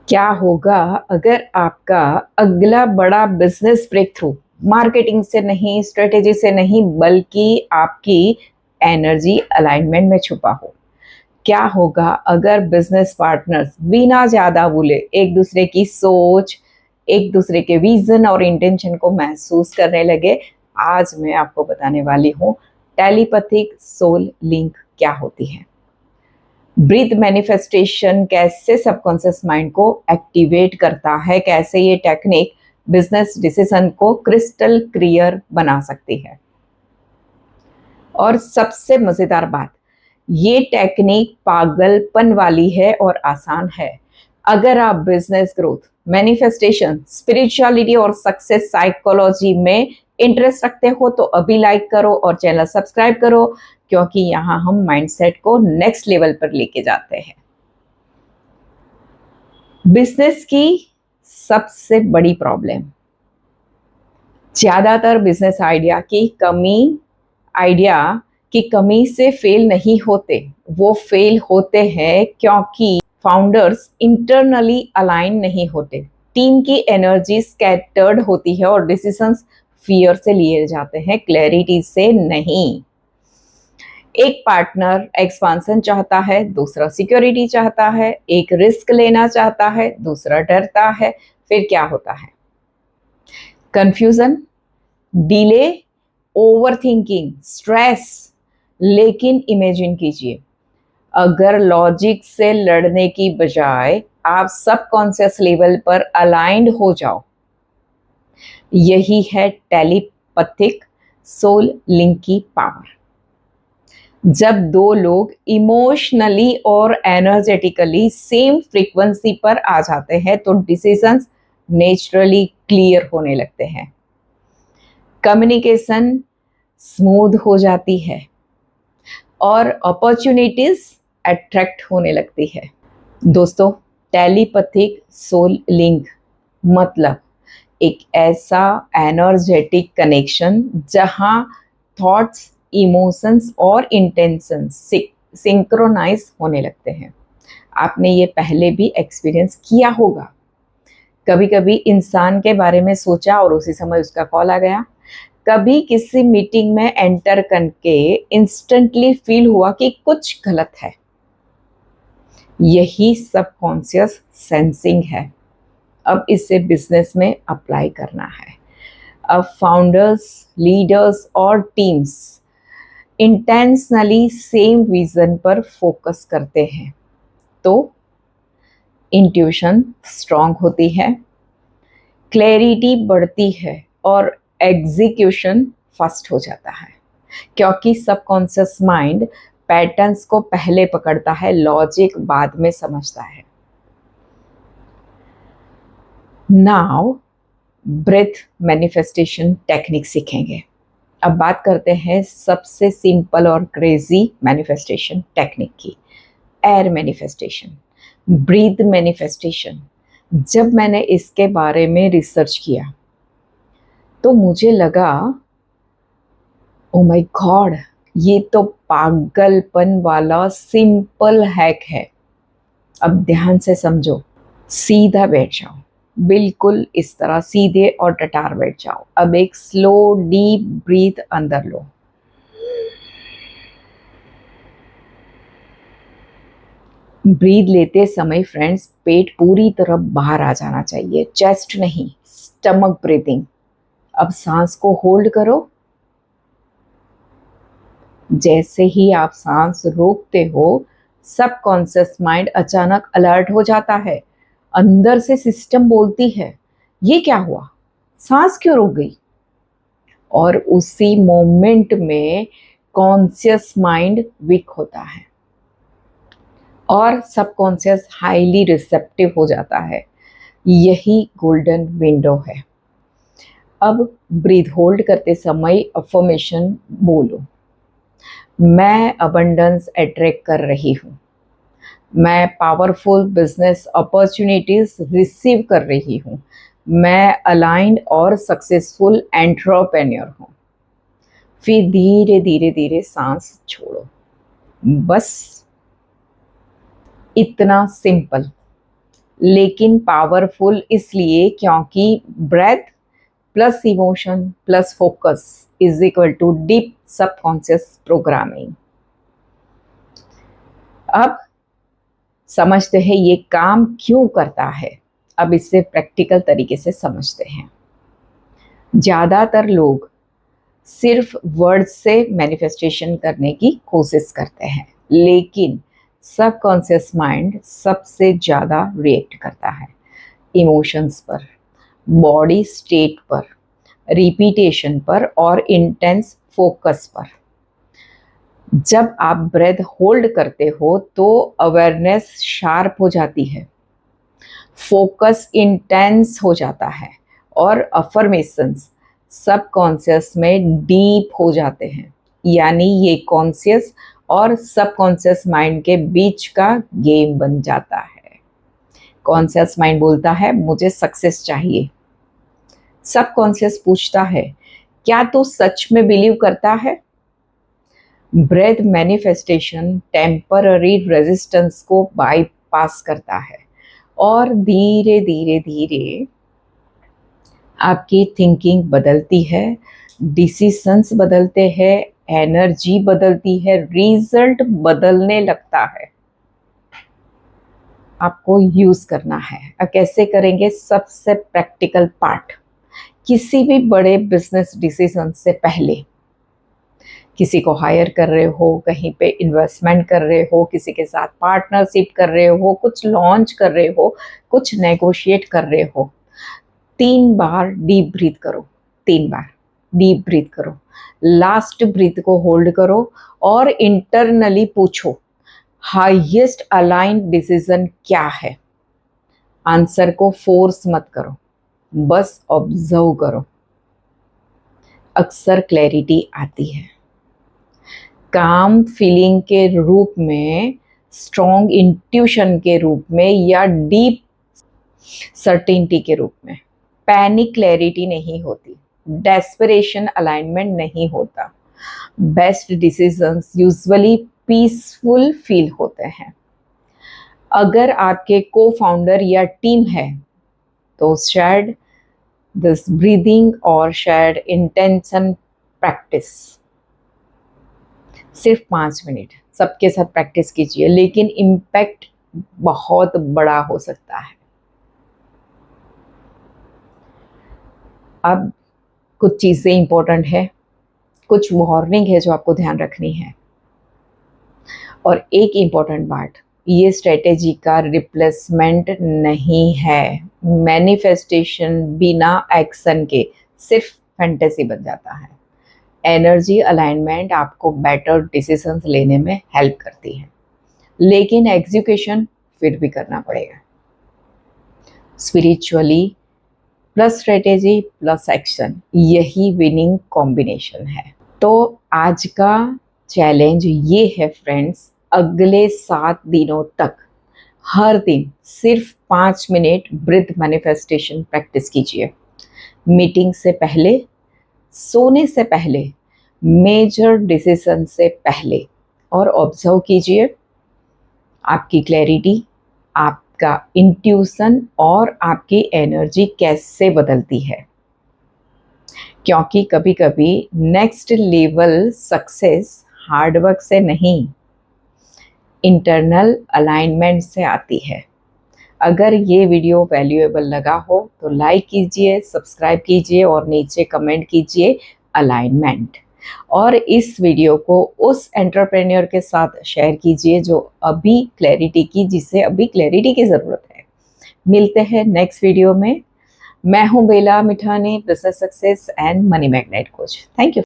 क्या होगा अगर आपका अगला बड़ा बिजनेस ब्रेक थ्रू मार्केटिंग से नहीं, स्ट्रेटेजी से नहीं, बल्कि आपकी एनर्जी अलाइनमेंट में छुपा हो? क्या होगा अगर बिजनेस पार्टनर्स बिना ज्यादा बोले एक दूसरे की सोच, एक दूसरे के विजन और इंटेंशन को महसूस करने लगे? आज मैं आपको बताने वाली हूँ टेलीपैथिक सोल लिंक क्या होती है। ब्रीथ मैनिफेस्टेशन कैसे सबकॉन्शियस माइंड को एक्टिवेट करता है, कैसे ये टेक्निक बिजनेस डिसीजन को क्रिस्टल क्लियर बना सकती है। और सबसे मजेदार बात, ये टेक्निक पागलपन वाली है और आसान है। अगर आप बिजनेस ग्रोथ, मैनिफेस्टेशन, स्पिरिचुअलिटी और सक्सेस साइकोलॉजी में इंटरेस्ट रखते हो तो अभी लाइक करो और चैनल सब्सक्राइब करो, क्योंकि यहाँ हम माइंडसेट को नेक्स्ट लेवल पर लेके जाते हैं। बिजनेस की सबसे बड़ी प्रॉब्लम, ज्यादातर बिजनेस आइडिया की कमी से फेल नहीं होते। वो फेल होते हैं क्योंकि फाउंडर्स इंटरनली अलाइन नहीं होते, टीम की एनर्जी स्कैटर्ड होती है और डिसीजंस फियर से लिए जाते हैं, क्लैरिटी से नहीं। एक पार्टनर एक्सपांसन चाहता है, दूसरा सिक्योरिटी चाहता है, एक रिस्क लेना चाहता है, दूसरा डरता है। फिर क्या होता है? Confusion, delay, overthinking, stress. लेकिन इमेजिन कीजिए, अगर लॉजिक से लड़ने की बजाय आप सबकॉन्शियस लेवल पर अलाइंड हो जाओ। यही है टेलीपैथिक सोल लिंक की पावर। जब दो लोग इमोशनली और एनर्जेटिकली सेम फ्रीक्वेंसी पर आ जाते हैं तो डिसीजंस नेचुरली क्लियर होने लगते हैं, कम्युनिकेशन स्मूथ हो जाती है और अपॉर्चुनिटीज अट्रैक्ट होने लगती है। दोस्तों, टेलीपैथिक सोल लिंक मतलब एक ऐसा एनर्जेटिक कनेक्शन जहां थॉट्स, इमोशंस और इंटेंशंस सिंक्रोनाइज होने लगते हैं। आपने ये पहले भी एक्सपीरियंस किया होगा। कभी कभी इंसान के बारे में सोचा और उसी समय उसका कॉल आ गया। कभी किसी मीटिंग में एंटर करके इंस्टेंटली फील हुआ कि कुछ गलत है। यही सबकॉन्शियस सेंसिंग है। अब इसे बिजनेस में अप्लाई करना है। अब फाउंडर्स, लीडर्स और टीम्स इंटेंशनली सेम विजन पर फोकस करते हैं तो इंट्यूशन स्ट्रांग होती है, क्लैरिटी बढ़ती है और एग्जीक्यूशन फास्ट हो जाता है, क्योंकि सबकॉन्शियस माइंड पैटर्न्स को पहले पकड़ता है, लॉजिक बाद में समझता है। नाउ ब्रेथ मैनिफेस्टेशन टेक्निक सीखेंगे। अब बात करते हैं सबसे सिंपल और क्रेजी मैनिफेस्टेशन टेक्निक की, एयर मैनिफेस्टेशन, ब्रीथ मैनिफेस्टेशन। जब मैंने इसके बारे में रिसर्च किया तो मुझे लगा, ओ माय गॉड, ये तो पागलपन वाला सिंपल हैक है। अब ध्यान से समझो, सीधा बैठ जाओ, बिल्कुल इस तरह सीधे और टटार बैठ जाओ। अब एक स्लो डीप ब्रीथ अंदर लो, ब्रीथ लेते समय फ्रेंड्स पेट पूरी तरह बाहर आ जाना चाहिए, चेस्ट नहीं, स्टमक ब्रीथिंग। अब सांस को होल्ड करो। जैसे ही आप सांस रोकते हो, सबकॉन्शियस माइंड अचानक अलर्ट हो जाता है। अंदर से सिस्टम बोलती है, ये क्या हुआ, सांस क्यों रुक गई? और उसी मोमेंट में कॉन्शियस माइंड वीक होता है और सबकॉन्शियस हाईली रिसेप्टिव हो जाता है। यही गोल्डन विंडो है। अब ब्रीथ होल्ड करते समय अफर्मेशन बोलो, मैं अबंडेंस अट्रैक्ट कर रही हूँ, मैं पावरफुल बिजनेस अपॉर्चुनिटीज रिसीव कर रही हूँ, मैं अलाइंड और सक्सेसफुल एंटरप्रेन्योर हूँ। फिर धीरे धीरे धीरे सांस छोड़ो। बस इतना सिंपल, लेकिन पावरफुल इसलिए क्योंकि breath plus emotion plus focus is equal to deep subconscious programming. अब समझते हैं ये काम क्यों करता है। अब इससे प्रैक्टिकल तरीके से समझते हैं। ज़्यादातर लोग सिर्फ वर्ड्स से मैनिफेस्टेशन करने की कोशिश करते हैं, लेकिन सबकॉन्शियस माइंड सबसे ज़्यादा रिएक्ट करता है इमोशंस पर, बॉडी स्टेट पर, रिपीटेशन पर और इंटेंस फोकस पर। जब आप ब्रेथ होल्ड करते हो तो अवेयरनेस शार्प हो जाती है, फोकस इंटेंस हो जाता है और अफर्मेशंस सबकॉन्शियस में डीप हो जाते हैं। यानी ये कॉन्शियस और सबकॉन्शियस माइंड के बीच का गेम बन जाता है। कॉन्शियस माइंड बोलता है मुझे सक्सेस चाहिए, सबकॉन्शियस पूछता है क्या तू सच में बिलीव करता है। ब्रेथ मैनिफेस्टेशन टेम्पररी रेजिस्टेंस को बाईपास करता है और धीरे धीरे धीरे आपकी थिंकिंग बदलती है, डिसीजंस बदलते हैं, एनर्जी बदलती है, रिजल्ट बदलने लगता है। आपको यूज करना है। अब कैसे करेंगे? सबसे प्रैक्टिकल पार्ट, किसी भी बड़े बिजनेस डिसीजन से पहले, किसी को हायर कर रहे हो, कहीं पे इन्वेस्टमेंट कर रहे हो, किसी के साथ पार्टनरशिप कर रहे हो, कुछ लॉन्च कर रहे हो, कुछ नेगोशिएट कर रहे हो, 3 बार डीप ब्रीथ करो। 3 बार डीप ब्रीथ करो, लास्ट ब्रीथ को होल्ड करो और इंटरनली पूछो हाईएस्ट अलाइंड डिसीजन क्या है। आंसर को फोर्स मत करो, बस ऑब्जर्व करो। अक्सर क्लैरिटी आती है काम फीलिंग के रूप में, स्ट्रॉन्ग इंट्यूशन के रूप में या डीप सर्टेनिटी के रूप में। पैनिक क्लैरिटी नहीं होती, डेस्परेशन अलाइनमेंट नहीं होता। Best decisions usually peaceful feel होते हैं। अगर आपके को फाउंडर या टीम है तो शेयर्ड दिस ब्रीदिंग और शेयर्ड इंटेंशन प्रैक्टिस सिर्फ 5 मिनट सबके साथ प्रैक्टिस कीजिए, लेकिन इम्पैक्ट बहुत बड़ा हो सकता है। अब कुछ चीज़ें इंपॉर्टेंट है, कुछ वार्निंग है जो आपको ध्यान रखनी है। और एक इम्पॉर्टेंट बात, ये स्ट्रेटेजी का रिप्लेसमेंट नहीं है। मैनिफेस्टेशन बिना एक्शन के सिर्फ फैंटेसी बन जाता है। एनर्जी अलाइनमेंट आपको बेटर डिसीजंस लेने में हेल्प करती है, लेकिन एग्जीक्यूशन फिर भी करना पड़ेगा। Spiritually plus strategy plus action, यही विनिंग कॉम्बिनेशन है। तो आज का चैलेंज ये है फ्रेंड्स, अगले 7 दिनों तक हर दिन सिर्फ 5 मिनट ब्रीथ मैनिफेस्टेशन प्रैक्टिस कीजिए। मीटिंग से पहले, सोने से पहले, मेजर डिसीजन से पहले, और ऑब्जर्व कीजिए आपकी क्लैरिटी, आपका इंट्यूशन और आपकी एनर्जी कैसे बदलती है। क्योंकि कभी कभी नेक्स्ट लेवल सक्सेस हार्डवर्क से नहीं, इंटरनल अलाइनमेंट से आती है। अगर ये वीडियो वैल्यूएबल लगा हो तो लाइक कीजिए, सब्सक्राइब कीजिए और नीचे कमेंट कीजिए अलाइनमेंट। और इस वीडियो को उस एंटरप्रेन्योर के साथ शेयर कीजिए जिसे अभी क्लैरिटी की ज़रूरत है। मिलते हैं नेक्स्ट वीडियो में। मैं हूँ Bela Mithani, business success and money magnet coach. Thank you.